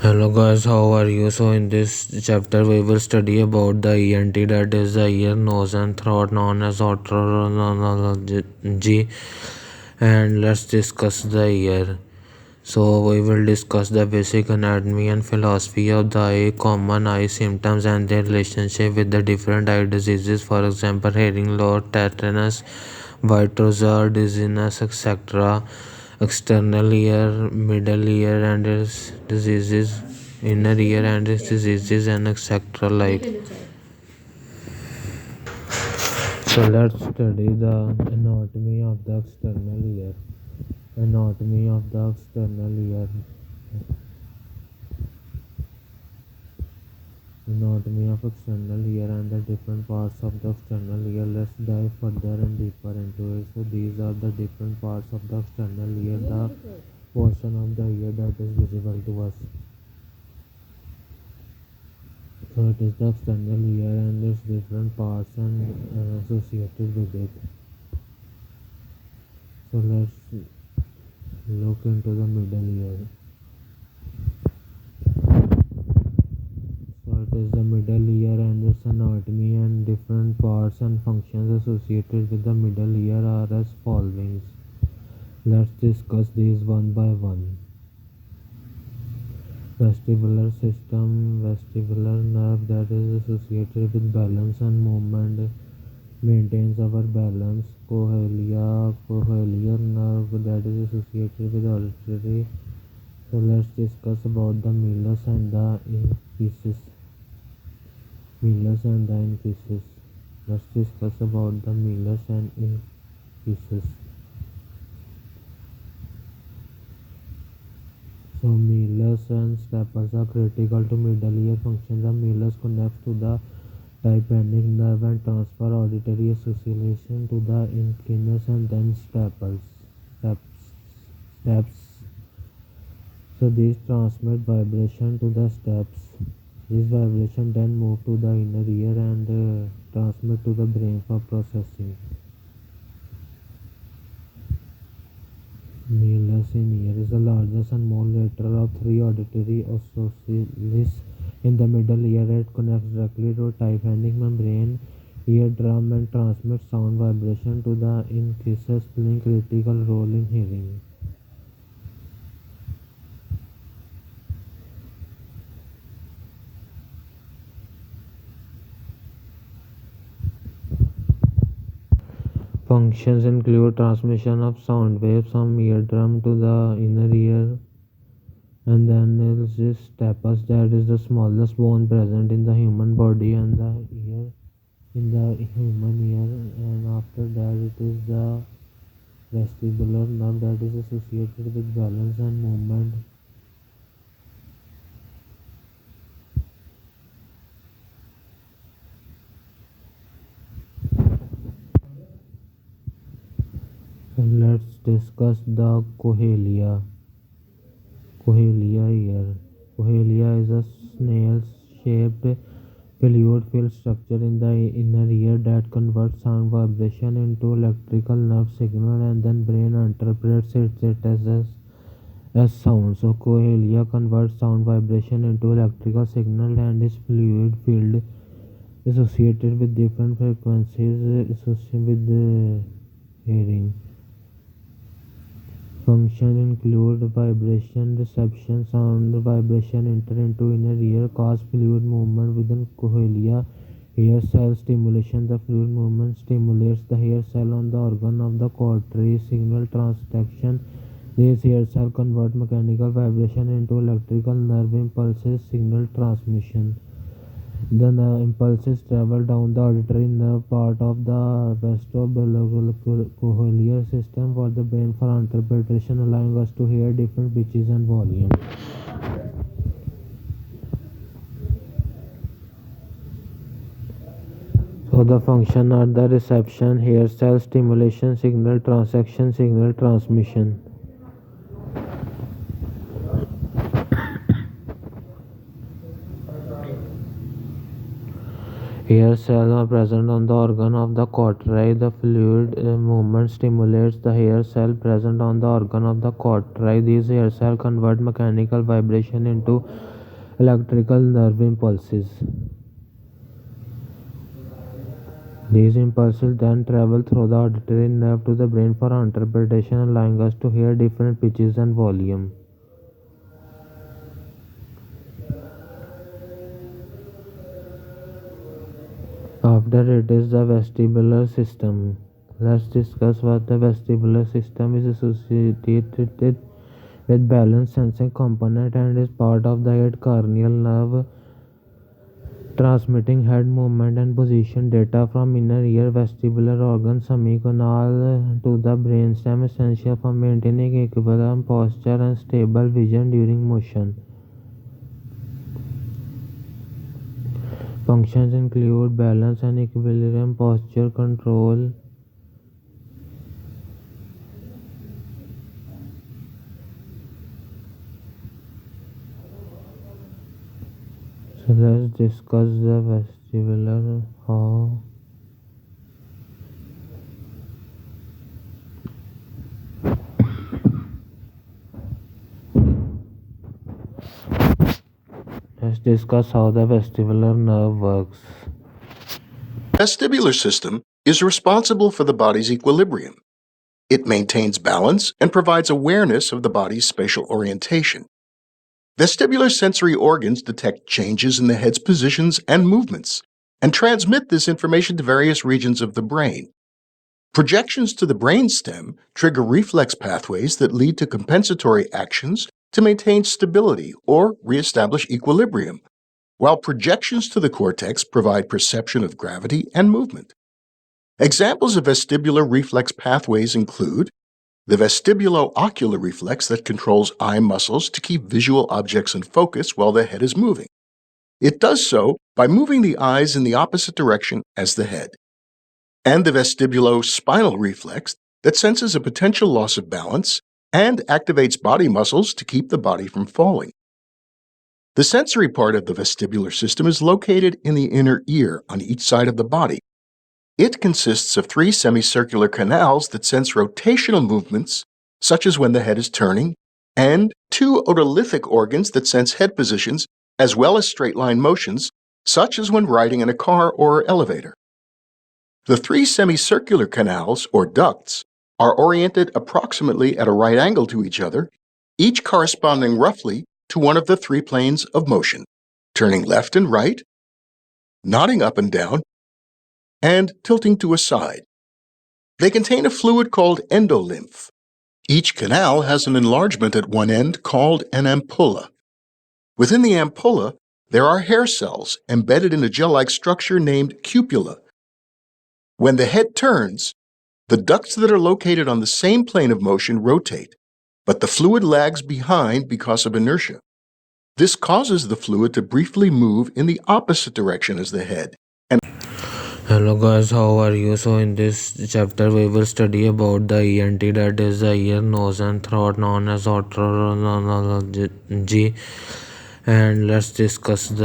Hello guys, how are you? So in this chapter we will study about the ENT, that is the ear, nose and throat, known as otolaryngology, and let's discuss the ear. So we will discuss the basic anatomy and philosophy of the eye, common eye symptoms and their relationship with the different eye diseases, for example hearing loss, tetanus, white rosette, dizziness, etc. External ear, middle ear and its diseases, inner ear and its diseases, and etc. like. So let's study the anatomy of the external ear. Anatomy of the external ear. Anatomy of external ear and the different parts of the external ear. Let's dive further and deeper into it. So these are the different parts of the external ear, the portion of the ear that is visible to us. So it is the external ear and its different parts and associated with it. So let's look into the middle ear. So it is the middle ear and its anatomy and different parts and functions associated with the middle ear are as follows. Let's discuss these one by one. Vestibular system, vestibular nerve that is associated with balance and movement, maintains our balance. Cochlear nerve that is associated with auditory. So let's discuss about the milus and the incisives. Milus and the incisives. Let's discuss about the milus and incisives. So milus and staples are critical to middle ear function. The milus connects to the tympanic nerve and transfer auditory association to the incus and then steps. So these transmit vibration to the steps. This vibration then move to the inner ear and transmit to the brain for processing. Milus in ear is the largest and more lateral of three auditory ossicles in the middle ear. It connects directly to tympanic membrane, eardrum, and transmits sound vibration to the incisives, playing critical role in hearing. Functions include transmission of sound waves from eardrum to the inner ear, and then there is stapes, that is the smallest bone present in the human body and the ear, in the human ear, and after that it is the vestibular nerve that is associated with balance and movement. And let's discuss the cochlear. Cochlear ear. Cochlear is a snail-shaped fluid-filled structure in the inner ear that converts sound vibration into electrical nerve signal, and then brain interprets it as sound. So cochlear converts sound vibration into electrical signal and is fluid filled associated with different frequencies associated with the hearing. Function include vibration reception. Sound vibration enter into inner ear, cause fluid movement within cochlear. Hair cell stimulation. The fluid movement stimulates the hair cell on the organ of the coronary signal transduction. These hair cells convert mechanical vibration into electrical nerve impulses signal transmission. The impulses travel down the auditory nerve part of the vestibulocochlear system for the brain for interpretation, allowing us to hear different pitches and volumes. So the function are the reception, hair cell stimulation, signal transaction, signal transmission. Hair cells are present on the organ of the cautery. The fluid movement stimulates the hair cell present on the organ of the cautery. These hair cells convert mechanical vibration into electrical nerve impulses. These impulses then travel through the auditory nerve to the brain for interpretation, allowing us to hear different pitches and volume. After it is the vestibular system. Let's discuss what the vestibular system is associated with balance sensing component and is part of the head cranial nerve, transmitting head movement and position data from inner ear vestibular organ semiconal to the brainstem, essential for maintaining equilibrium, posture, and stable vision during motion. Functions include balance and equilibrium, posture control, so let's discuss the vestibular how. Let's discuss how the vestibular nerve works. Vestibular system is responsible for the body's equilibrium. It maintains balance and provides awareness of the body's spatial orientation. Vestibular sensory organs detect changes in the head's positions and movements and transmit this information to various regions of the brain. Projections to the brainstem trigger reflex pathways that lead to compensatory actions to maintain stability or reestablish equilibrium, while projections to the cortex provide perception of gravity and movement. Examples of vestibular reflex pathways include the vestibulo-ocular reflex that controls eye muscles to keep visual objects in focus while the head is moving. It does so by moving the eyes in the opposite direction as the head. And the vestibulo-spinal reflex that senses a potential loss of balance and activates body muscles to keep the body from falling. The sensory part of the vestibular system is located in the inner ear on each side of the body. It consists of 3 semicircular canals that sense rotational movements, such as when the head is turning, and 2 otolithic organs that sense head positions, as well as straight-line motions, such as when riding in a car or elevator. The 3 semicircular canals, or ducts, are oriented approximately at a right angle to each other, each corresponding roughly to one of the 3 planes of motion, turning left and right, nodding up and down, and tilting to a side. They contain a fluid called endolymph. Each canal has an enlargement at one end called an ampulla. Within the ampulla, there are hair cells embedded in a gel-like structure named cupula. When the head turns, the ducts that are located on the same plane of motion rotate, but the fluid lags behind because of inertia. This causes the fluid to briefly move in the opposite direction as the head. Hello guys, how are you? So in this chapter we will study about the ENT, that is the ear, nose and throat, known as otolaryngology, and let's discuss the